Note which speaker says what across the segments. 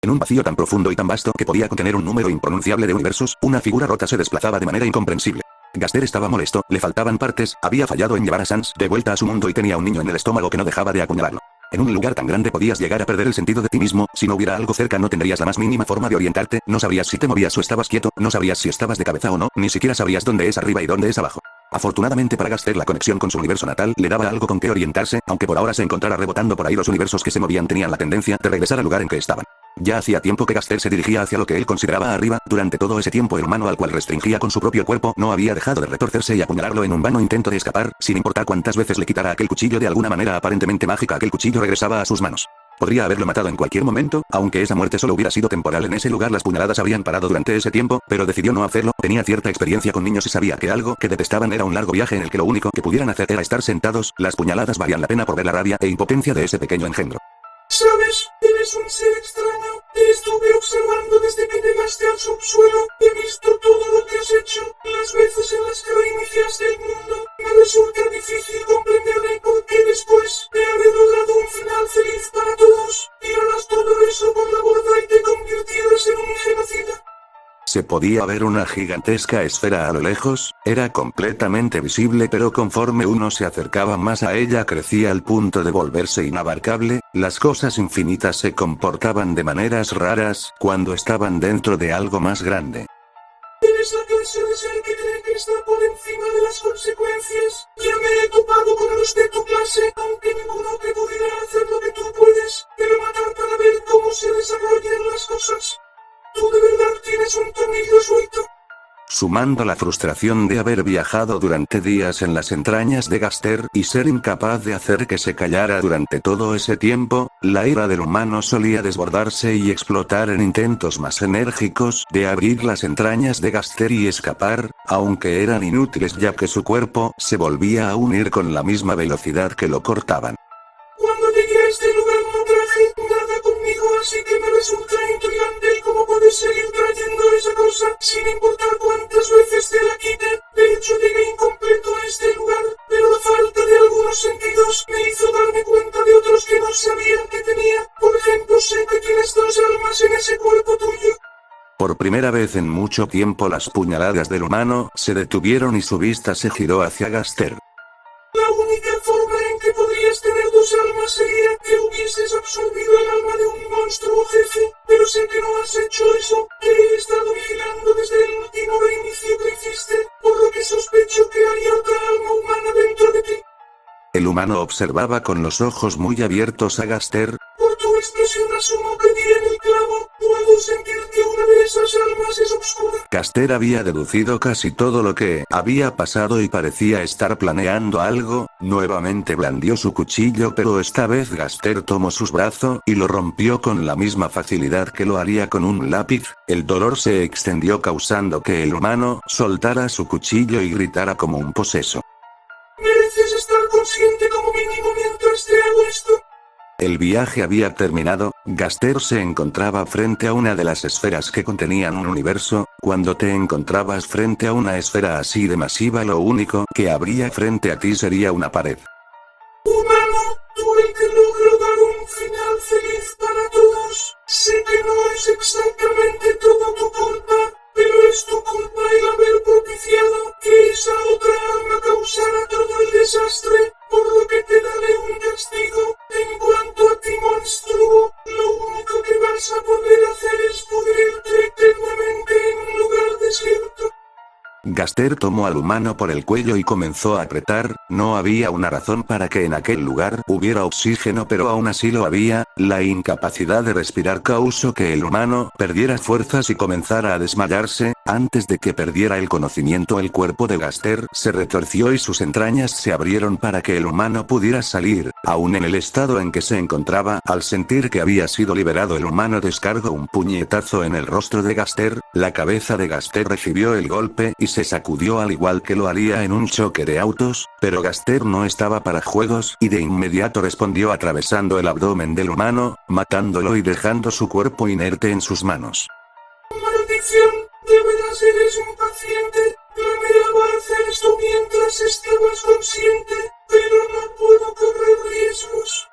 Speaker 1: En un vacío tan profundo y tan vasto que podía contener un número impronunciable de universos, una figura rota se desplazaba de manera incomprensible. Gaster estaba molesto, le faltaban partes, había fallado en llevar a Sans de vuelta a su mundo y tenía un niño en el estómago que no dejaba de apuñalarlo. En un lugar tan grande podías llegar a perder el sentido de ti mismo, si no hubiera algo cerca no tendrías la más mínima forma de orientarte, no sabrías si te movías o estabas quieto, no sabrías si estabas de cabeza o no, ni siquiera sabrías dónde es arriba y dónde es abajo. Afortunadamente para Gaster la conexión con su universo natal le daba algo con que orientarse, aunque por ahora se encontrara rebotando por ahí los universos que se movían tenían la tendencia de regresar al lugar en que estaban. Ya hacía tiempo que Gaster se dirigía hacia lo que él consideraba arriba, durante todo ese tiempo el humano al cual restringía con su propio cuerpo no había dejado de retorcerse y apuñalarlo en un vano intento de escapar, sin importar cuántas veces le quitara aquel cuchillo de alguna manera aparentemente mágica aquel cuchillo regresaba a sus manos. Podría haberlo matado en cualquier momento, aunque esa muerte solo hubiera sido temporal en ese lugar las puñaladas habrían parado durante ese tiempo, pero decidió no hacerlo, tenía cierta experiencia con niños y sabía que algo que detestaban era un largo viaje en el que lo único que pudieran hacer era estar sentados, las puñaladas valían la pena por ver la rabia e impotencia de ese pequeño engendro.
Speaker 2: ¿Sabes? Eres un ser extraño. Te estuve observando desde que llegaste al subsuelo. He visto todo lo que has hecho. Las veces en las que reiniciaste el mundo. Me resulta difícil comprender el por qué después de haber logrado un final feliz para todos, tiraras todo eso por la borda y te convirtieras en un genocida.
Speaker 1: Se podía ver una gigantesca esfera a lo lejos, era completamente visible pero conforme uno se acercaba más a ella crecía al punto de volverse inabarcable, las cosas infinitas se comportaban de maneras raras cuando estaban dentro de algo más grande.
Speaker 2: Eres la clase de ser que cree que está por encima de las consecuencias. Ya me he topado con los de tu clase, aunque ninguno te pudiera hacer lo que tú puedes, pero matar para ver cómo se desarrollan las cosas. ¿Tú de verdad tienes un tornillo suelto?
Speaker 1: Sumando la frustración de haber viajado durante días en las entrañas de Gaster y ser incapaz de hacer que se callara durante todo ese tiempo, la ira del humano solía desbordarse y explotar en intentos más enérgicos de abrir las entrañas de Gaster y escapar, aunque eran inútiles ya que su cuerpo se volvía a unir con la misma velocidad que lo cortaban.
Speaker 2: Cuando llegué a este lugar no traje nada conmigo, así que me resulta intrigante el cómo puedes seguir trayendo esa cosa, sin importar cuántas veces te la quite. De hecho llegué incompleto a este lugar, pero la falta de algunos sentidos me hizo darme cuenta de otros que no sabía que tenía. Por ejemplo, sé que tienes dos almas en ese cuerpo tuyo.
Speaker 1: Por primera vez en mucho tiempo las puñaladas del humano se detuvieron y su vista se giró hacia Gaster.
Speaker 2: La única forma en que podrías tener dos almas sería que hubieses absorbido el alma de un monstruo jefe, pero sé que no has hecho eso. Te he estado vigilando desde el último reinicio que hiciste, por lo que sospecho que hay otra alma humana dentro de ti.
Speaker 1: El humano observaba con los ojos muy abiertos a Gaster.
Speaker 2: Por tu expresión asumo que di en el clavo. Puedo sentir que una de esas almas es oscura.
Speaker 1: Gaster había deducido casi todo lo que había pasado y parecía estar planeando algo. Nuevamente blandió su cuchillo pero esta vez Gaster tomó su brazo y lo rompió con la misma facilidad que lo haría con un lápiz. El dolor se extendió causando que el humano soltara su cuchillo y gritara como un poseso.
Speaker 2: Mereces estar consciente como mínimo mientras te hago esto.
Speaker 1: El viaje había terminado, Gaster se encontraba frente a una de las esferas que contenían un universo. Cuando te encontrabas frente a una esfera así de masiva lo único que habría frente a ti sería una pared.
Speaker 2: Humano, tú el que logró dar un final feliz para todos. Sé que no es exactamente todo tu culpa, pero es tu culpa el haber propiciado que esa otra alma causara todo el desastre, por lo que te daré un castigo. En cuanto a ti, monstruo, lo único que vas a poder hacer es pudrirte eternamente en un lugar desierto.
Speaker 1: Gaster tomó al humano por el cuello y comenzó a apretar. No había una razón para que en aquel lugar hubiera oxígeno pero aún así lo había. La incapacidad de respirar causó que el humano perdiera fuerzas y comenzara a desmayarse. Antes de que perdiera el conocimiento el cuerpo de Gaster se retorció y sus entrañas se abrieron para que el humano pudiera salir. Aún en el estado en que se encontraba, al sentir que había sido liberado el humano descargó un puñetazo en el rostro de Gaster. La cabeza de Gaster recibió el golpe y se sacudió al igual que lo haría en un choque de autos, pero Gaster no estaba para juegos y de inmediato respondió atravesando el abdomen del humano, matándolo y dejando su cuerpo inerte en sus manos.
Speaker 2: ¡Maldición! De veras eres un paciente. Planeaba hacer esto mientras estabas consciente, pero no puedo correr riesgos.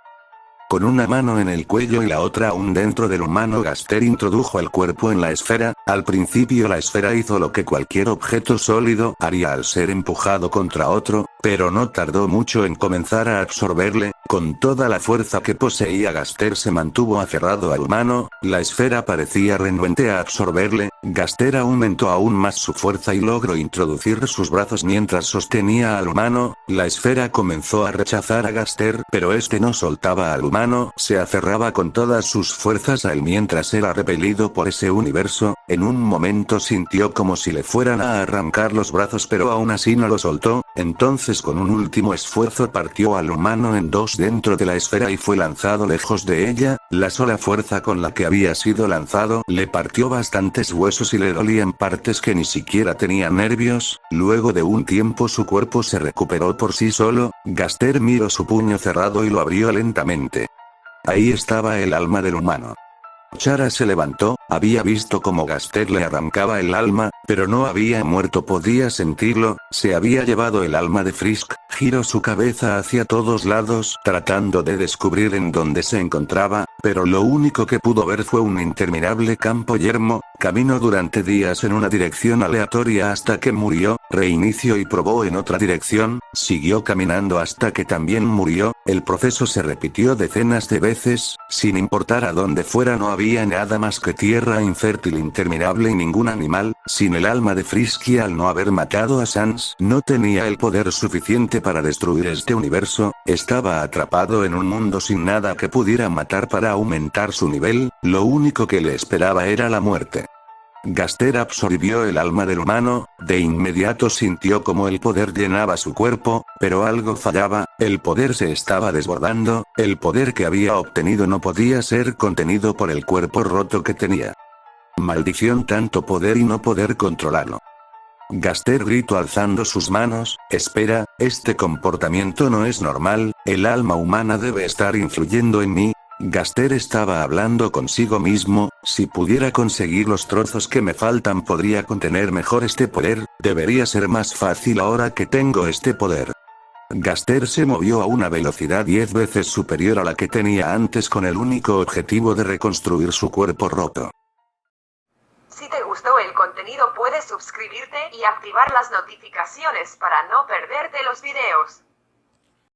Speaker 1: Con una mano en el cuello y la otra aún dentro del humano, Gaster introdujo el cuerpo en la esfera. Al principio la esfera hizo lo que cualquier objeto sólido haría al ser empujado contra otro, pero no tardó mucho en comenzar a absorberle. Con toda la fuerza que poseía, Gaster se mantuvo aferrado al humano. La esfera parecía renuente a absorberle. Gaster aumentó aún más su fuerza y logró introducir sus brazos mientras sostenía al humano. La esfera comenzó a rechazar a Gaster, pero este no soltaba al humano, se aferraba con todas sus fuerzas a él mientras era repelido por ese universo. En un momento sintió como si le fueran a arrancar los brazos, pero aún así no lo soltó. Entonces, con un último esfuerzo, partió al humano en dos dentro de la esfera y fue lanzado lejos de ella. La sola fuerza con la que había sido lanzado le partió bastantes huesos y le dolían partes que ni siquiera tenía nervios. Luego de un tiempo su cuerpo se recuperó por sí solo. Gaster miró su puño cerrado y lo abrió lentamente. Ahí estaba el alma del humano. Chara se levantó, había visto cómo Gaster le arrancaba el alma, pero no había muerto, podía sentirlo. Se había llevado el alma de Frisk. Giró su cabeza hacia todos lados tratando de descubrir en dónde se encontraba, pero lo único que pudo ver fue un interminable campo yermo. Caminó durante días en una dirección aleatoria hasta que murió, reinició y probó en otra dirección, siguió caminando hasta que también murió. El proceso se repitió decenas de veces, sin importar a dónde fuera no había nada más que tierra infértil interminable y ningún animal. Sin el alma de Frisk y al no haber matado a Sans, no tenía el poder suficiente para destruir este universo. Estaba atrapado en un mundo sin nada que pudiera matar para aumentar su nivel. Lo único que le esperaba era la muerte. Gaster absorbió el alma del humano. De inmediato sintió como el poder llenaba su cuerpo, pero algo fallaba. El poder se estaba desbordando. El poder que había obtenido no podía ser contenido por el cuerpo roto que tenía. Maldición, tanto poder y no poder controlarlo. Gaster gritó alzando sus manos. Espera, este comportamiento no es normal. El alma humana debe estar influyendo en mí. Gaster estaba hablando consigo mismo. Si pudiera conseguir los trozos que me faltan, podría contener mejor este poder. Debería ser más fácil ahora que tengo este poder. Gaster se movió a una velocidad 10 veces superior a la que tenía antes con el único objetivo de reconstruir su cuerpo roto.
Speaker 3: Si te gustó el contenido, puedes suscribirte y activar las notificaciones para no perderte los videos.